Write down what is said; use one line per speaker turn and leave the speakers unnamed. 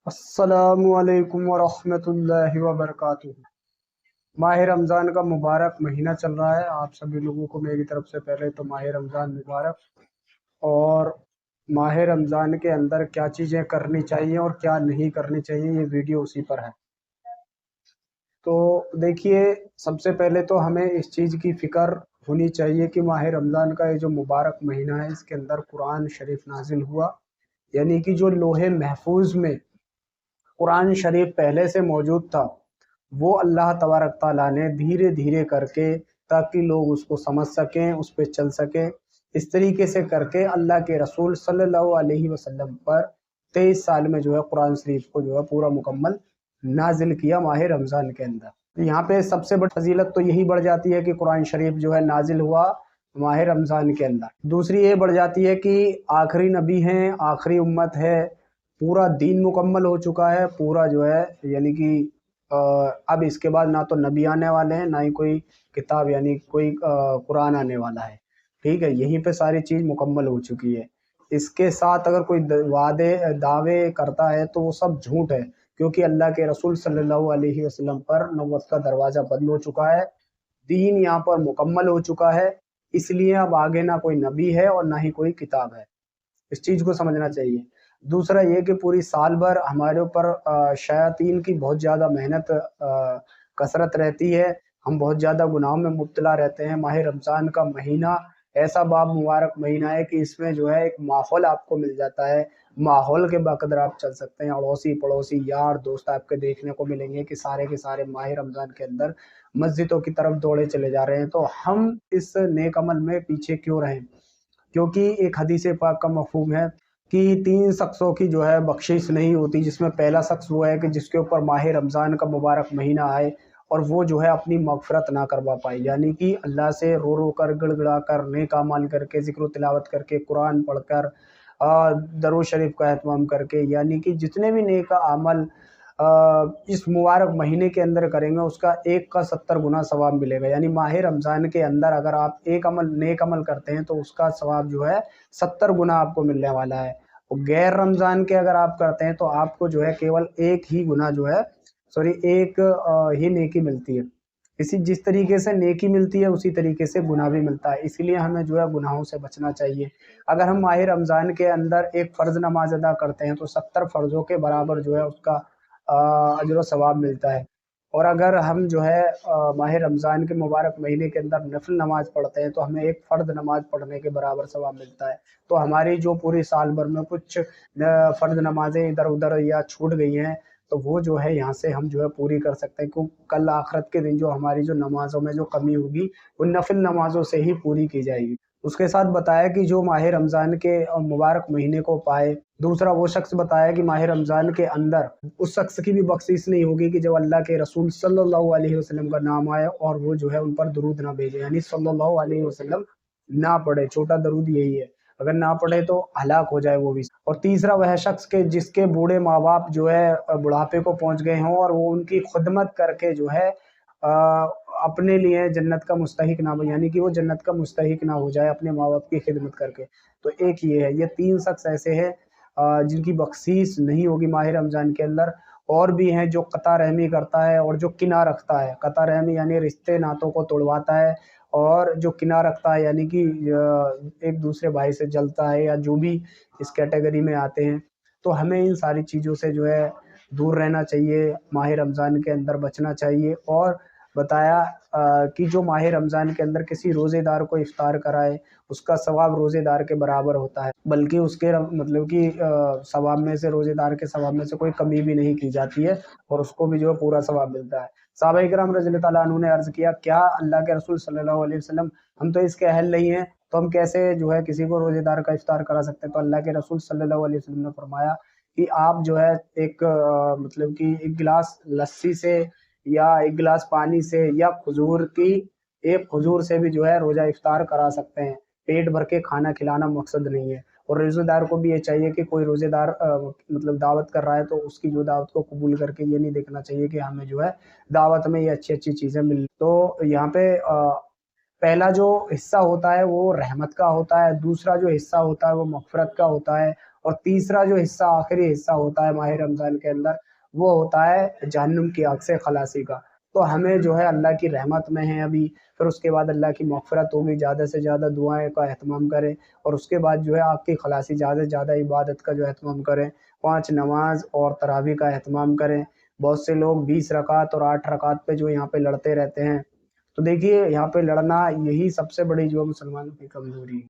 अस्सलामु अलैकुम वरहमतुल्लाहि वबरकातुहू। माह रमज़ान का मुबारक महीना चल रहा है। आप सभी लोगों को मेरी तरफ से पहले तो माह रमज़ान मुबारक। और माह रमज़ान के अंदर क्या चीज़ें करनी चाहिए और क्या नहीं करनी चाहिए, ये वीडियो उसी पर है। तो देखिए, सबसे पहले तो हमें इस चीज़ की फ़िक्र होनी चाहिए कि माह रमज़ान का ये जो मुबारक महीना है, इसके अंदर कुरान शरीफ नाजिल हुआ। यानी कि जो लोहे महफूज में कुरान शरीफ पहले से मौजूद था, वो अल्लाह तबारक ताला ने धीरे धीरे करके, ताकि लोग उसको समझ सकें, उस पे चल सकें, इस तरीके से करके अल्लाह के रसूल सल्लल्लाहु अलैहि वसल्लम पर 23 साल में जो है कुरान शरीफ को जो है पूरा मुकम्मल नाजिल किया माह रमज़ान के अंदर। यहाँ पे सबसे बड़ी फजीलत तो यही बढ़ जाती है कि कुरान शरीफ जो है नाजिल हुआ माह रमज़ान के अंदर। दूसरी ये बढ़ जाती है कि आखिरी नबी हैं, आखिरी उम्मत है, पूरा दीन मुकम्मल हो चुका है, पूरा जो है यानी कि अ, अब इसके बाद ना तो नबी आने वाले हैं, ना ही कोई किताब यानी कोई कुरान आने वाला है। ठीक है, यहीं पे सारी चीज़ मुकम्मल हो चुकी है। इसके साथ अगर कोई वादे दावे करता है तो वो सब झूठ है, क्योंकि अल्लाह के रसूल सल्लल्लाहु अलैहि वसल्लम पर नबूवत का दरवाज़ा बंद हो चुका है, दीन यहाँ पर मुकम्मल हो चुका है। इसलिए अब आगे ना कोई नबी है और ना ही कोई किताब है। इस चीज़ को समझना चाहिए। दूसरा ये कि पूरी साल भर हमारे ऊपर शयातीन की बहुत ज़्यादा मेहनत कसरत रहती है। हम बहुत ज़्यादा गुनाहों में मुब्तला रहते हैं। माह रमज़ान का महीना ऐसा मुबारक महीना है कि इसमें जो है एक माहौल आपको मिल जाता है। माहौल के बकदर आप चल सकते हैं। अड़ोसी-पड़ोसी, यार दोस्त आपके देखने को मिलेंगे कि सारे के सारे माह रमज़ान के अंदर मस्जिदों की तरफ दौड़े चले जा रहे हैं। तो हम इस नेक अमल में पीछे क्यों रहें? क्योंकि एक हदीस पाक का मफ़हूम है कि 3 शख्सों की जो है बख्शिश नहीं होती, जिसमें पहला शख्स वो है कि जिसके ऊपर माह रमज़ान का मुबारक महीना आए और वो जो है अपनी मग़फ़िरत ना करवा पाए। यानी कि अल्लाह से रो-रो कर, गिड़गिड़ा कर, नेक अमाल करके, ज़िक्र व तिलावत करके, कुरान पढ़कर दरूद शरीफ का एहतमाम करके, यानी कि जितने भी नेक अमल इस मुबारक महीने के अंदर करेंगे, उसका एक का 70 गुना सवाब मिलेगा। यानी माह रमज़ान के अंदर अगर आप एक अमल नेक अमल करते हैं तो उसका सवाब जो है 70 गुना आपको मिलने वाला है। और गैर रमज़ान के अगर आप करते हैं तो आपको जो है केवल एक ही गुना जो है, सॉरी, एक ही नेकी मिलती है। इसी जिस तरीके से नेकी मिलती है उसी तरीके से गुनाह भी मिलता है। इसीलिए हमें जो है गुनाहों से बचना चाहिए। अगर हम माह रमज़ान के अंदर एक फ़र्ज़ नमाज़ अदा करते हैं तो 70 फ़र्ज़ों के बराबर जो है उसका अजर व सवाब मिलता है। और अगर हम जो है माह रमज़ान के मुबारक महीने के अंदर नफ़िल नमाज़ पढ़ते हैं तो हमें एक फ़र्द नमाज़ पढ़ने के बराबर सवाब मिलता है। तो हमारी जो पूरी साल भर में कुछ फ़र्द नमाज़ें इधर-उधर या छूट गई हैं, तो वो जो है यहाँ से हम जो है पूरी कर सकते हैं, कल आखिरत के दिन जो हमारी जो नमाज़ों में जो कमी होगी, वो नफ़िल नमाज़ों से ही पूरी की जाएगी। उसके साथ बताया कि जो माह रमज़ान के मुबारक महीने को पाए, दूसरा वो शख्स बताया कि माह रमज़ान के अंदर उस शख्स की भी बख्शीश नहीं होगी कि जब अल्लाह के रसूल सल्लल्लाहु अलैहि वसल्लम का नाम आए और वो जो है उन पर दुरूद ना भेजे, यानी सल्लल्लाहु अलैहि वसल्लम ना पढ़े। छोटा दरूद यही है, अगर ना पढ़े तो हलाक हो जाए वो भी। और तीसरा वह शख्स के जिसके बूढ़े माँ बाप जो है बुढ़ापे को पहुंच गए हों और वो उनकी खुदमत करके जो है अपने लिए जन्नत का मुस्तहिक ना हो, यानी कि वो जन्नत का मुस्तहिक ना हो जाए अपने माँ बाप की खिदमत करके। तो एक ये है, ये 3 शख्स ऐसे हैं जिनकी बख्शीश नहीं होगी माह रमज़ान के अंदर। और भी हैं जो कता रहमी करता है और जो किनारा रखता है। कता रहमी यानी रिश्ते नातों को तोड़वाता है, और जो किनारा रखता है यानी कि एक दूसरे भाई से जलता है, या जो भी इस कैटेगरी में आते हैं। तो हमें इन सारी चीज़ों से जो है दूर रहना चाहिए, माह रमज़ान के अंदर बचना चाहिए। और बताया कि जो माह रमज़ान के अंदर किसी रोज़ेदार को इफ्तार कराए, उसका सवाब रोज़ेदार के बराबर होता है, बल्कि उसके मतलब कि सवाब में से, रोज़ेदार के सवाब में से कोई कमी भी नहीं की जाती है, और उसको भी जो है पूरा सवाब मिलता है। सहाबा इकराम रज़ियल्लाहु ताला अन्हु ने अर्ज़ किया, क्या अल्लाह के रसूल सल्लल्लाहु अलैहि वसल्लम, हम तो इसके अहल नहीं हैं, तो हम कैसे जो है किसी को रोज़ेदार का इफ्तार करा सकते हैं? तो अल्लाह के रसूल सल्लल्लाहु अलैहि वसल्लम ने फरमाया कि आप जो है एक मतलब कि एक गिलास लस्सी से, या एक गिलास पानी से, या खजूर की एक खजूर से भी जो है रोज़ा इफ्तार करा सकते हैं। पेट भर के खाना खिलाना मकसद नहीं है। और रोज़ेदार को भी ये चाहिए कि कोई रोज़ेदार मतलब दावत कर रहा है तो उसकी जो दावत को कबूल करके ये नहीं देखना चाहिए कि हमें जो है दावत में ये अच्छी-अच्छी चीज़ें मिल। तो यहाँ पे पहला जो हिस्सा होता है वो रहमत का होता है, दूसरा जो हिस्सा होता है वो मग़फ़िरत का होता है, اور تیسرا جو حصہ آخری حصہ ہوتا ہے ماہ رمضان کے اندر وہ ہوتا ہے جہنم کی آگ سے خلاصی کا۔ تو ہمیں جو ہے اللہ کی رحمت میں ہے ابھی، پھر اس کے بعد اللہ کی مغفرت ہوگی، زیادہ سے زیادہ دعائیں کا اہتمام کریں، اور اس کے بعد جو ہے آگ کی خلاصی زیادہ سے زیادہ عبادت کا جو اہتمام کریں، 5 نماز اور تراویح کا اہتمام کریں۔ بہت سے لوگ 20 رکعت اور 8 رکعت پہ جو یہاں پہ لڑتے رہتے ہیں، تو دیکھیے یہاں پہ لڑنا یہی سب سے بڑی جو مسلمانوں کی کمزوری ہے۔